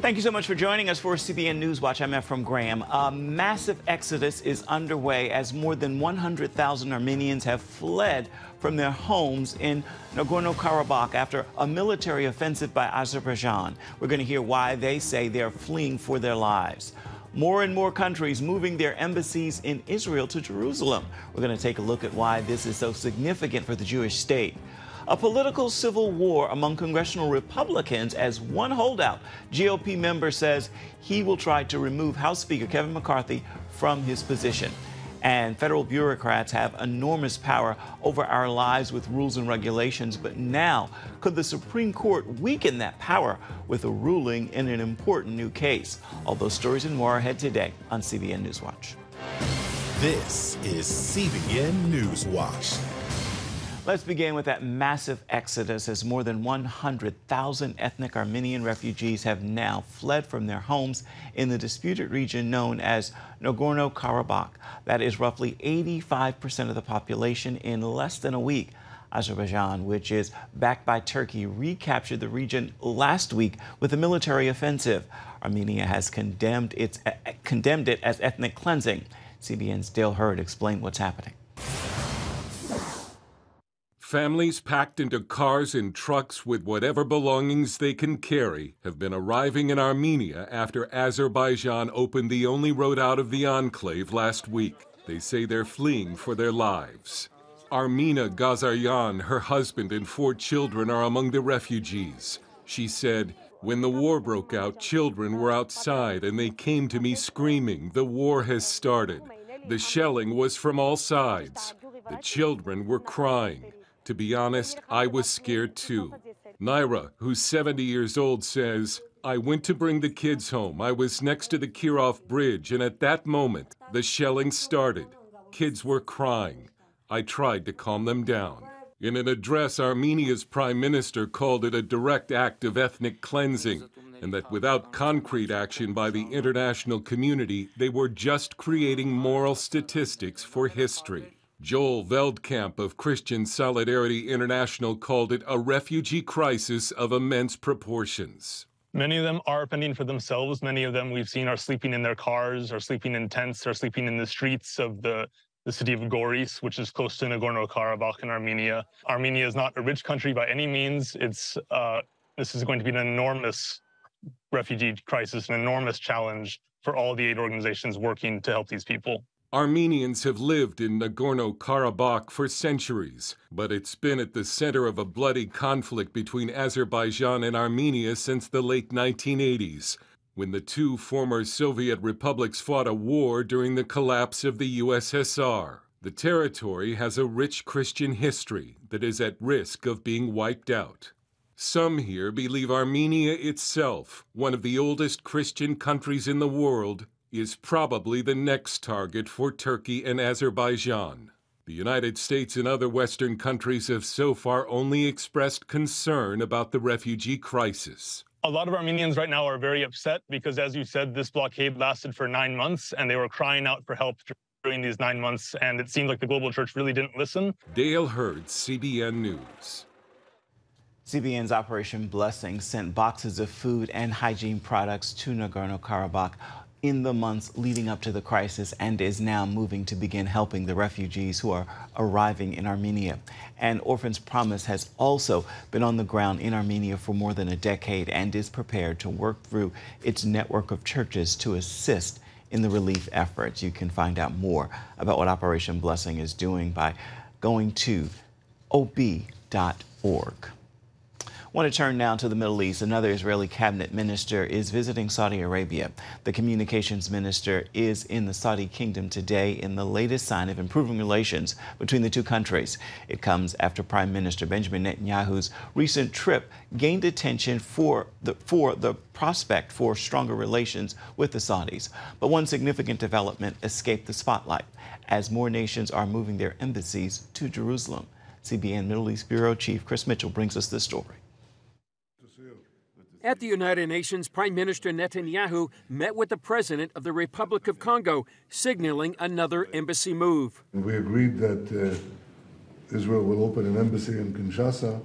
Thank you so much for joining us for CBN Newswatch. I'm Ephraim Graham. A massive exodus is underway as more than 100,000 Armenians have fled from their homes in Nagorno-Karabakh after a military offensive by Azerbaijan. We're going to hear why they say they're fleeing for their lives. More and more countries moving their embassies in Israel to Jerusalem. We're going to take a look at why this is so significant for the Jewish state. A political civil war among congressional Republicans as one holdout GOP member says he will try to remove House Speaker Kevin McCarthy from his position. And federal bureaucrats have enormous power over our lives with rules and regulations. But now, could the Supreme Court weaken that power with a ruling in an important new case? All those stories and more ahead today on CBN Newswatch. This is CBN Newswatch. Let's begin with that massive exodus as more than 100,000 ethnic Armenian refugees have now fled from their homes in the disputed region known as Nagorno-Karabakh. That is roughly 85% of the population in less than a week. Azerbaijan, which is backed by Turkey, recaptured the region last week with a military offensive. Armenia has condemned it as ethnic cleansing. CBN's Dale Hurd explained what's happening. Families packed into cars and trucks with whatever belongings they can carry have been arriving in Armenia after Azerbaijan opened the only road out of the enclave last week. They say they're fleeing for their lives. Armina Gazaryan, her husband, and 4 children are among the refugees. She said, "When the war broke out, children were outside and they came to me screaming, 'The war has started.' The shelling was from all sides. The children were crying. To be honest, I was scared too." Naira, who's 70 years old, says, "I went to bring the kids home. I was next to the Kirov Bridge, and at that moment, the shelling started. Kids were crying. I tried to calm them down." In an address, Armenia's prime minister called it a direct act of ethnic cleansing, and that without concrete action by the international community, they were just creating moral statistics for history. Joel Veldkamp of Christian Solidarity International called it a refugee crisis of immense proportions. Many of them are fending for themselves. Many of them we've seen are sleeping in their cars, are sleeping in tents, are sleeping in the streets of the city of Goris, which is close to Nagorno-Karabakh in Armenia. Armenia is not a rich country by any means. This is going to be an enormous refugee crisis, an enormous challenge for all the aid organizations working to help these people. Armenians have lived in Nagorno-Karabakh for centuries, but it's been at the center of a bloody conflict between Azerbaijan and Armenia since the late 1980s, when the 2 former Soviet republics fought a war during the collapse of the USSR. The territory has a rich Christian history that is at risk of being wiped out. Some here believe Armenia itself, one of the oldest Christian countries in the world, is probably the next target for Turkey and Azerbaijan. The United States and other Western countries have so far only expressed concern about the refugee crisis. A lot of Armenians right now are very upset because, as you said, this blockade lasted for 9 months, and they were crying out for help during these 9 months, and it seemed like the global church really didn't listen. Dale Hurd, CBN News. CBN's Operation Blessing sent boxes of food and hygiene products to Nagorno-Karabakh in the months leading up to the crisis and is now moving to begin helping the refugees who are arriving in Armenia. And Orphans Promise has also been on the ground in Armenia for more than a decade and is prepared to work through its network of churches to assist in the relief efforts. You can find out more about what Operation Blessing is doing by going to ob.org. I want to turn now to the Middle East. Another Israeli cabinet minister is visiting Saudi Arabia. The communications minister is in the Saudi kingdom today in the latest sign of improving relations between the 2 countries. It comes after Prime Minister Benjamin Netanyahu's recent trip gained attention for the prospect for stronger relations with the Saudis. But one significant development escaped the spotlight as more nations are moving their embassies to Jerusalem. CBN Middle East Bureau Chief Chris Mitchell brings us this story. At the United Nations, Prime Minister Netanyahu met with the President of the Republic of Congo, signaling another embassy move. We agreed that Israel will open an embassy in Kinshasa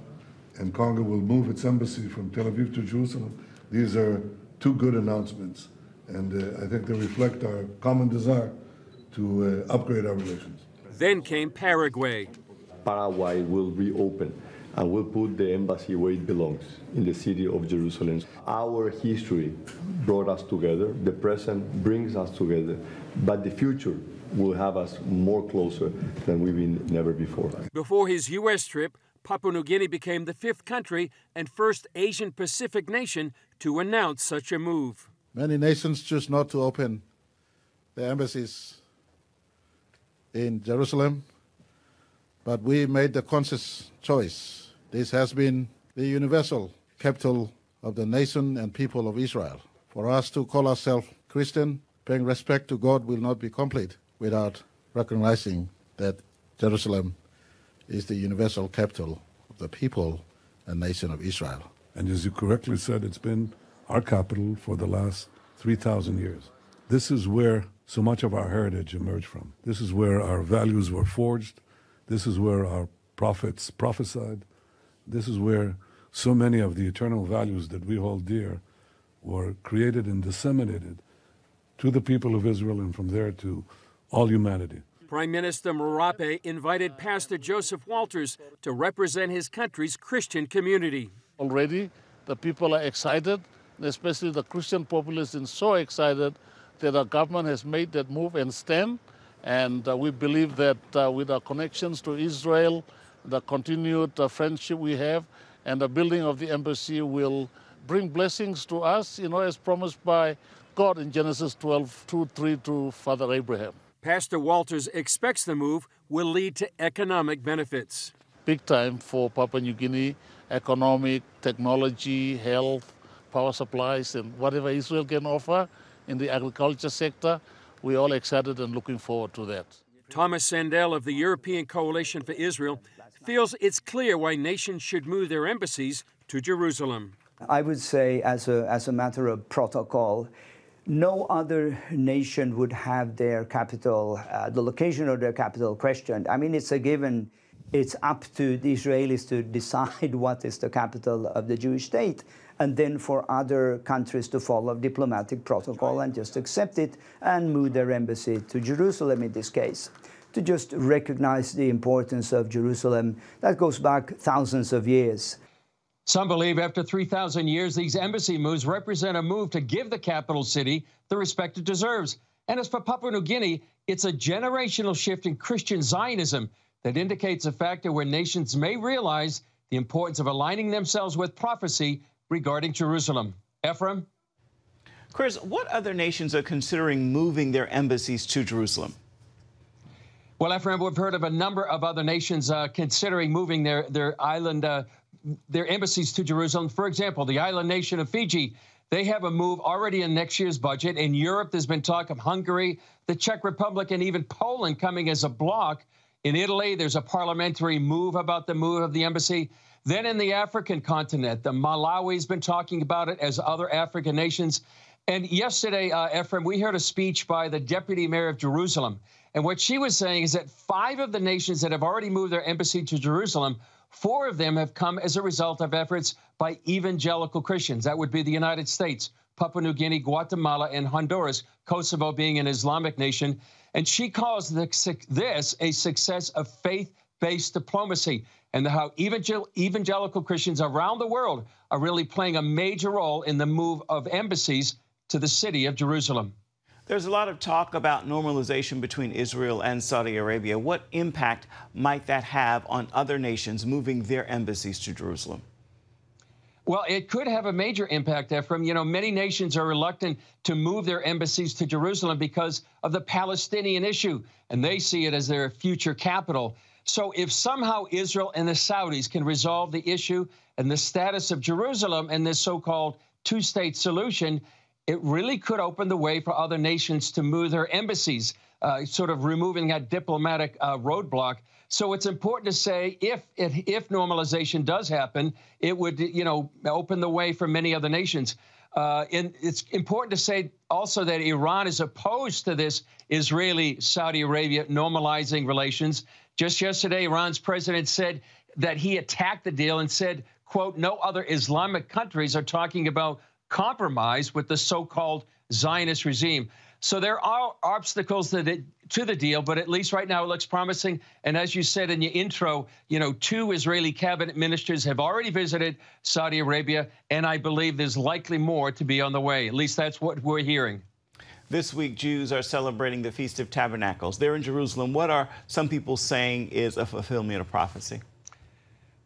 and Congo will move its embassy from Tel Aviv to Jerusalem. These are two good announcements, and I think they reflect our common desire to upgrade our relations. Then came Paraguay. Paraguay will reopen and will put the embassy where it belongs, in the city of Jerusalem. Our history brought us together, the present brings us together, but the future will have us more closer than we've been never before. Before his U.S. trip, Papua New Guinea became the 5th country and first Asian Pacific nation to announce such a move. Many nations choose not to open their embassies in Jerusalem, but we made the conscious choice. This has been the universal capital of the nation and people of Israel. For us to call ourselves Christian, paying respect to God will not be complete without recognizing that Jerusalem is the universal capital of the people and nation of Israel. And as you correctly said, it's been our capital for the last 3,000 years. This is where so much of our heritage emerged from. This is where our values were forged. This is where our prophets prophesied. This is where so many of the eternal values that we hold dear were created and disseminated to the people of Israel and from there to all humanity. Prime Minister Marape invited Pastor Joseph Walters to represent his country's Christian community. Already, the people are excited, especially the Christian populace is so excited that our government has made that move and stand. And we believe that with our connections to Israel, the continued friendship we have, and the building of the embassy will bring blessings to us, as promised by God in Genesis 12:2-3 to Father Abraham. Pastor Walters expects the move will lead to economic benefits. Big time for Papua New Guinea, economic, technology, health, power supplies, and whatever Israel can offer in the agriculture sector. We're all excited and looking forward to that. Thomas Sandel of the European Coalition for Israel feels it's clear why nations should move their embassies to Jerusalem. I would say, as a matter of protocol, no other nation would have their capital, the location of their capital questioned. I mean, it's a given. It's up to the Israelis to decide what is the capital of the Jewish state, and then for other countries to follow diplomatic protocol and just accept it and move their embassy to Jerusalem in this case. To just recognize the importance of Jerusalem, that goes back thousands of years. Some believe after 3,000 years, these embassy moves represent a move to give the capital city the respect it deserves. And as for Papua New Guinea, it's a generational shift in Christian Zionism that indicates a factor where nations may realize the importance of aligning themselves with prophecy regarding Jerusalem. Ephraim? Chris, what other nations are considering moving their embassies to Jerusalem? Well, Ephraim, we've heard of a number of other nations considering moving their embassies to Jerusalem. For example, the island nation of Fiji, they have a move already in next year's budget. In Europe, there's been talk of Hungary, the Czech Republic, and even Poland coming as a bloc. In Italy, there's a parliamentary move about the move of the embassy. Then in the African continent, the Malawi's been talking about it, as other African nations. And yesterday, Ephraim, we heard a speech by the deputy mayor of Jerusalem. And what she was saying is that 5 of the nations that have already moved their embassy to Jerusalem, 4 of them have come as a result of efforts by evangelical Christians. That would be the United States, Papua New Guinea, Guatemala, and Honduras, Kosovo being an Islamic nation. And she calls this a success of faith-based diplomacy, and how evangelical Christians around the world are really playing a major role in the move of embassies to the city of Jerusalem. There's a lot of talk about normalization between Israel and Saudi Arabia. What impact might that have on other nations moving their embassies to Jerusalem? Well, it could have a major impact, Ephraim. Many nations are reluctant to move their embassies to Jerusalem because of the Palestinian issue, and they see it as their future capital. So if somehow Israel and the Saudis can resolve the issue and the status of Jerusalem and this so-called two-state solution, it really could open the way for other nations to move their embassies, sort of removing that diplomatic roadblock. So it's important to say if normalization does happen, it would, open the way for many other nations. And it's important to say also that Iran is opposed to this Israeli-Saudi Arabia normalizing relations. Just yesterday, Iran's president said that he attacked the deal and said, quote, no other Islamic countries are talking about compromise with the so-called Zionist regime. So there are obstacles to the deal, but at least right now it looks promising. And as you said in your intro, 2 Israeli cabinet ministers have already visited Saudi Arabia, and I believe there's likely more to be on the way. At least that's what we're hearing. This week, Jews are celebrating the Feast of Tabernacles. They're in Jerusalem. What are some people saying is a fulfillment of prophecy?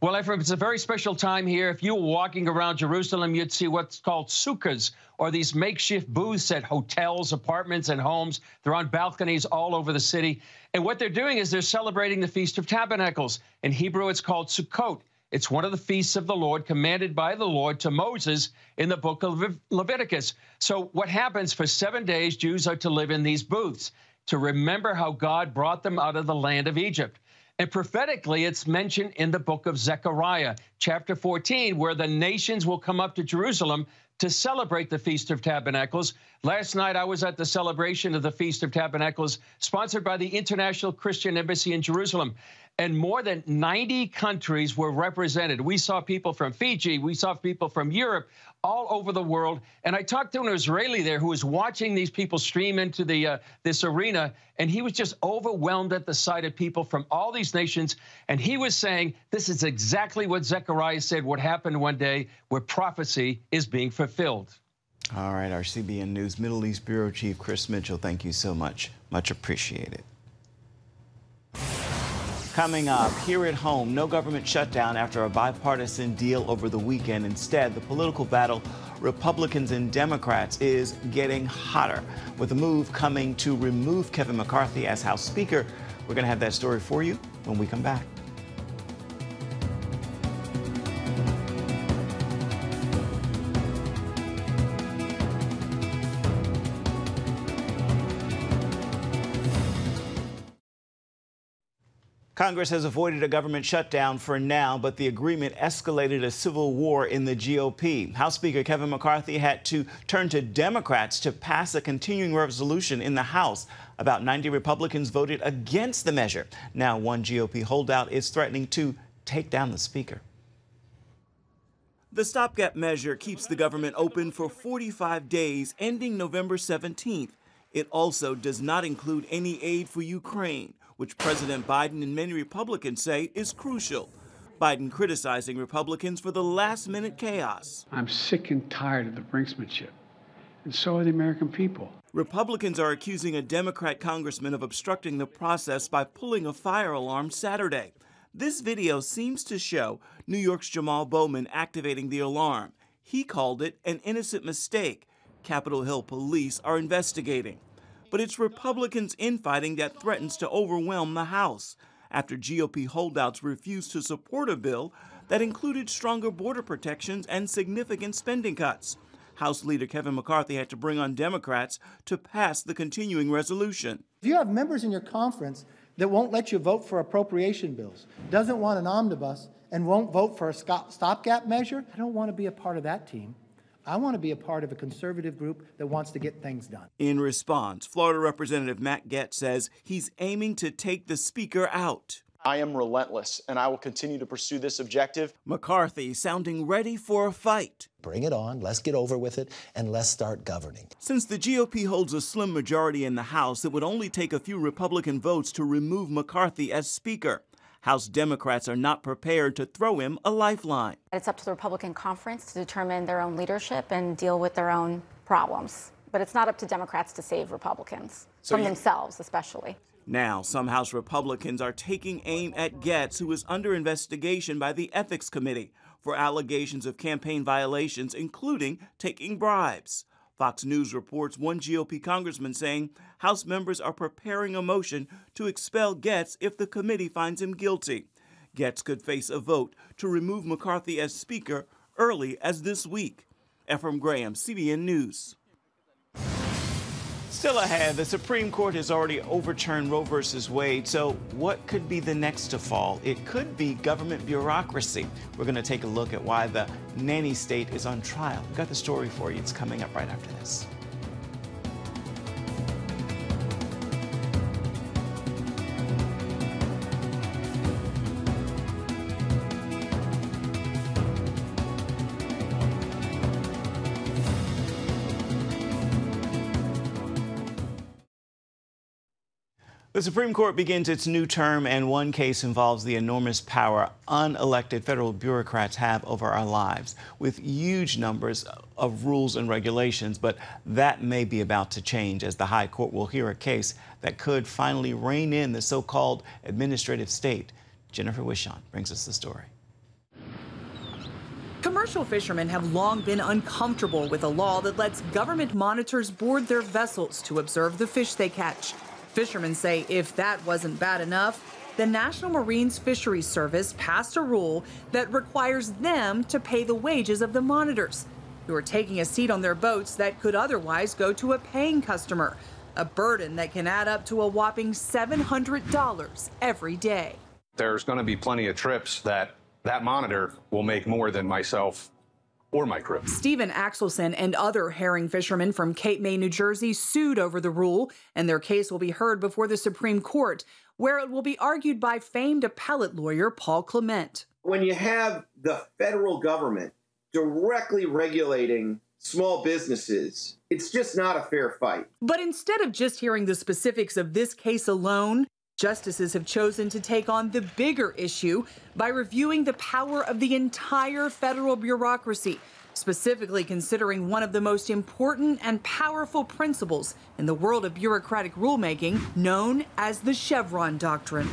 Well, Ephraim, it's a very special time here. If you were walking around Jerusalem, you'd see what's called sukkahs, or these makeshift booths at hotels, apartments, and homes. They're on balconies all over the city. And what they're doing is they're celebrating the Feast of Tabernacles. In Hebrew, it's called Sukkot. It's one of the feasts of the Lord commanded by the Lord to Moses in the book of Leviticus. So what happens for 7 days, Jews are to live in these booths to remember how God brought them out of the land of Egypt. And prophetically, it's mentioned in the book of Zechariah, chapter 14, where the nations will come up to Jerusalem to celebrate the Feast of Tabernacles. Last night, I was at the celebration of the Feast of Tabernacles, sponsored by the International Christian Embassy in Jerusalem. And more than 90 countries were represented. We saw people from Fiji. We saw people from Europe, all over the world. And I talked to an Israeli there who was watching these people stream into this arena, and he was just overwhelmed at the sight of people from all these nations. And he was saying, this is exactly what Zechariah said would happen one day, where prophecy is being fulfilled. All right, our CBN News Middle East Bureau Chief Chris Mitchell, thank you so much. Much appreciated. Coming up, here at home, no government shutdown after a bipartisan deal over the weekend. Instead, the political battle, Republicans and Democrats, is getting hotter, with a move coming to remove Kevin McCarthy as House Speaker. We're going to have that story for you when we come back. Congress has avoided a government shutdown for now, but the agreement escalated a civil war in the GOP. House Speaker Kevin McCarthy had to turn to Democrats to pass a continuing resolution in the House. About 90 Republicans voted against the measure. Now one GOP holdout is threatening to take down the Speaker. The stopgap measure keeps the government open for 45 days, ending November 17th. It also does not include any aid for Ukraine, which President Biden and many Republicans say is crucial. Biden criticizing Republicans for the last-minute chaos. I'm sick and tired of the brinksmanship, and so are the American people. Republicans are accusing a Democrat congressman of obstructing the process by pulling a fire alarm Saturday. This video seems to show New York's Jamal Bowman activating the alarm. He called it an innocent mistake. Capitol Hill police are investigating. But it's Republicans' infighting that threatens to overwhelm the House after GOP holdouts refused to support a bill that included stronger border protections and significant spending cuts. House Leader Kevin McCarthy had to bring on Democrats to pass the continuing resolution. If you have members in your conference that won't let you vote for appropriation bills, doesn't want an omnibus, and won't vote for a stopgap measure, I don't want to be a part of that team. I want to be a part of a conservative group that wants to get things done. In response, Florida Representative Matt Gaetz says he's aiming to take the Speaker out. I am relentless, and I will continue to pursue this objective. McCarthy sounding ready for a fight. Bring it on, let's get over with it, and let's start governing. Since the GOP holds a slim majority in the House, it would only take a few Republican votes to remove McCarthy as Speaker. House Democrats are not prepared to throw him a lifeline. It's up to the Republican conference to determine their own leadership and deal with their own problems. But it's not up to Democrats to save Republicans, from themselves especially. Now, some House Republicans are taking aim at Gaetz, who is under investigation by the Ethics Committee for allegations of campaign violations, including taking bribes. Fox News reports one GOP congressman saying House members are preparing a motion to expel Gaetz if the committee finds him guilty. Gaetz could face a vote to remove McCarthy as Speaker early as this week. Ephraim Graham, CBN News. Still ahead, the Supreme Court has already overturned Roe v. Wade, so what could be the next to fall? It could be government bureaucracy. We're going to take a look at why the nanny state is on trial. We've got the story for you. It's coming up right after this. The Supreme Court begins its new term, and one case involves the enormous power unelected federal bureaucrats have over our lives, with huge numbers of rules and regulations. But that may be about to change, as the High Court will hear a case that could finally rein in the so-called administrative state. Jennifer Wishon brings us the story. Commercial fishermen have long been uncomfortable with a law that lets government monitors board their vessels to observe the fish they catch. Fishermen say if that wasn't bad enough, the National Marine Fisheries Service passed a rule that requires them to pay the wages of the monitors, who are taking a seat on their boats that could otherwise go to a paying customer, a burden that can add up to a whopping $700 every day. There's going to be plenty of trips that monitor will make more than myself or my crew. Stephen Axelson and other herring fishermen from Cape May, New Jersey, sued over the rule, and their case will be heard before the Supreme Court, where it will be argued by famed appellate lawyer Paul Clement. When you have the federal government directly regulating small businesses, it's just not a fair fight. But instead of just hearing the specifics of this case alone, justices have chosen to take on the bigger issue by reviewing the power of the entire federal bureaucracy, specifically considering one of the most important and powerful principles in the world of bureaucratic rulemaking, known as the Chevron doctrine.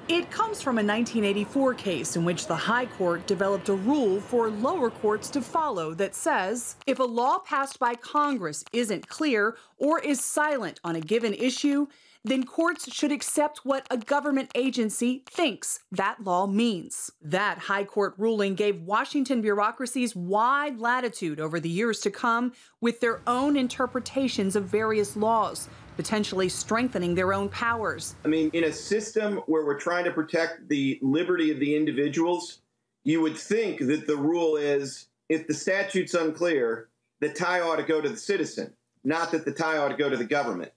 It comes from a 1984 case in which the High Court developed a rule for lower courts to follow that says if a law passed by Congress isn't clear or is silent on a given issue, then courts should accept what a government agency thinks that law means. That High Court ruling gave Washington bureaucracies wide latitude over the years to come with their own interpretations of various laws, potentially strengthening their own powers. I mean, in a system where we're trying to protect the liberty of the individuals, you would think that the rule is if the statute's unclear, the tie ought to go to the citizen, not that the tie ought to go to the government.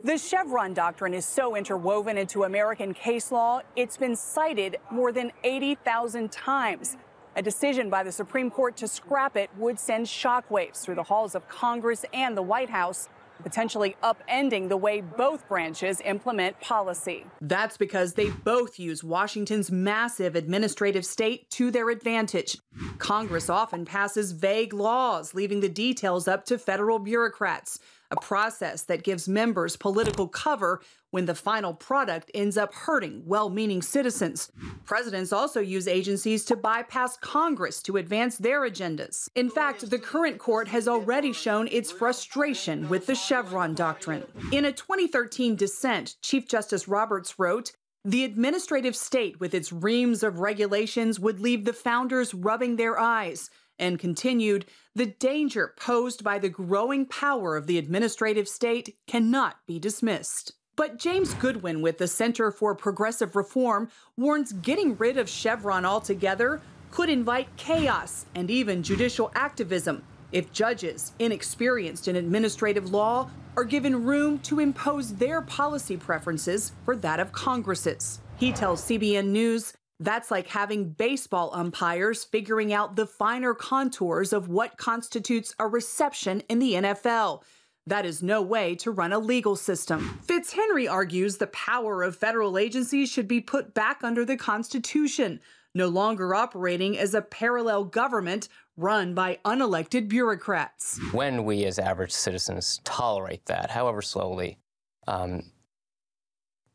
The Chevron doctrine is so interwoven into American case law, it's been cited more than 80,000 times. A decision by the Supreme Court to scrap it would send shockwaves through the halls of Congress and the White House, potentially upending the way both branches implement policy. That's because they both use Washington's massive administrative state to their advantage. Congress often passes vague laws, leaving the details up to federal bureaucrats, a process that gives members political cover when the final product ends up hurting well-meaning citizens. Presidents also use agencies to bypass Congress to advance their agendas. In fact, the current court has already shown its frustration with the Chevron doctrine. In a 2013 dissent, Chief Justice Roberts wrote, "The administrative state with its reams of regulations would leave the founders rubbing their eyes," and continued, "The danger posed by the growing power of the administrative state cannot be dismissed." But James Goodwin with the Center for Progressive Reform warns getting rid of Chevron altogether could invite chaos and even judicial activism if judges, inexperienced in administrative law, are given room to impose their policy preferences for that of Congress's. He tells CBN News, "That's like having baseball umpires figuring out the finer contours of what constitutes a reception in the NFL. That is no way to run a legal system." Fitzhenry argues the power of federal agencies should be put back under the Constitution, no longer operating as a parallel government run by unelected bureaucrats. When we as average citizens tolerate that, however slowly,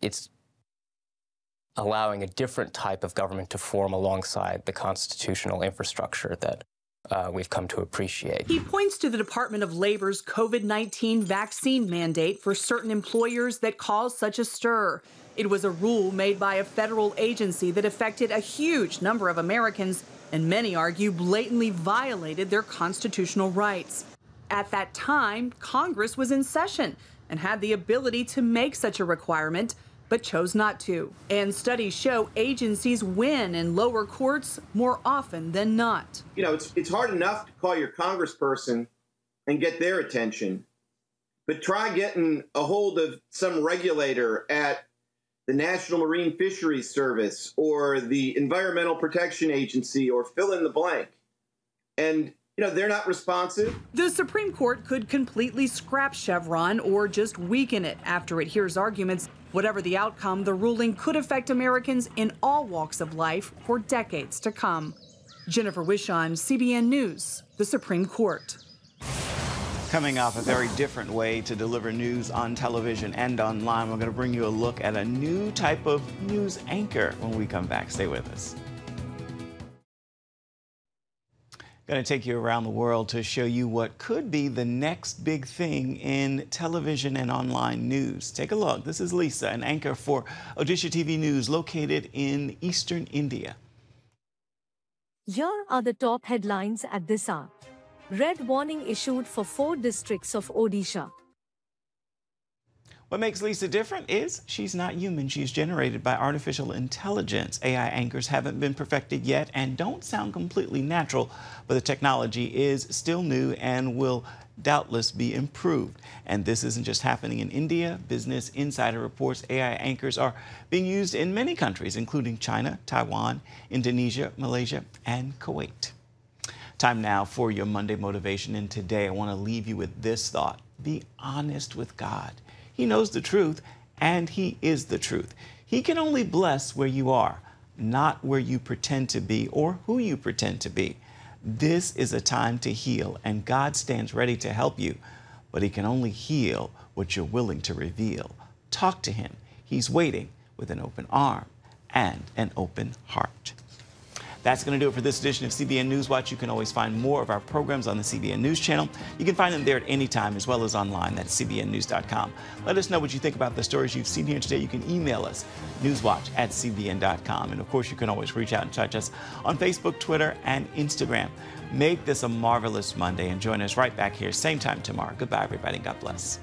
it's allowing a different type of government to form alongside the constitutional infrastructure that we've come to appreciate. He points to the Department of Labor's COVID-19 vaccine mandate for certain employers that caused such a stir. It was a rule made by a federal agency that affected a huge number of Americans, and many argue blatantly violated their constitutional rights. At that time, Congress was in session and had the ability to make such a requirement, but chose not to. And studies show agencies win in lower courts more often than not. You know, it's hard enough to call your congressperson and get their attention, but try getting a hold of some regulator at the National Marine Fisheries Service or the Environmental Protection Agency or fill in the blank. And you know, they're not responsive. The Supreme Court could completely scrap Chevron or just weaken it after it hears arguments Whatever the outcome, the ruling could affect Americans in all walks of life for decades to come. Jennifer Wishon, CBN News, the Supreme Court. Coming up, a very different way to deliver news on television and online. We're going to bring you a look at a new type of news anchor when we come back. Stay with us. Going to take you around the world to show you what could be the next big thing in television and online news. Take a look. This is Lisa, an anchor for Odisha TV News located in eastern India. Here are the top headlines at this hour. Red warning issued for 4 districts of Odisha. What makes Lisa different is she's not human. She's generated by artificial intelligence. AI anchors haven't been perfected yet and don't sound completely natural, but the technology is still new and will doubtless be improved. And this isn't just happening in India. Business Insider reports AI anchors are being used in many countries, including China, Taiwan, Indonesia, Malaysia, and Kuwait. Time now for your Monday motivation. And today I want to leave you with this thought. Be honest with God. He knows the truth, and He is the truth. He can only bless where you are, not where you pretend to be or who you pretend to be. This is a time to heal, and God stands ready to help you, but He can only heal what you're willing to reveal. Talk to Him. He's waiting with an open arm and an open heart. That's going to do it for this edition of CBN NewsWatch. You can always find more of our programs on the CBN News channel. You can find them there at any time, as well as online. That's cbnnews.com. Let us know what you think about the stories you've seen here today. You can email us, newswatch@cbn.com. And, of course, you can always reach out and touch us on Facebook, Twitter, and Instagram. Make this a marvelous Monday and join us right back here, same time tomorrow. Goodbye, everybody. God bless.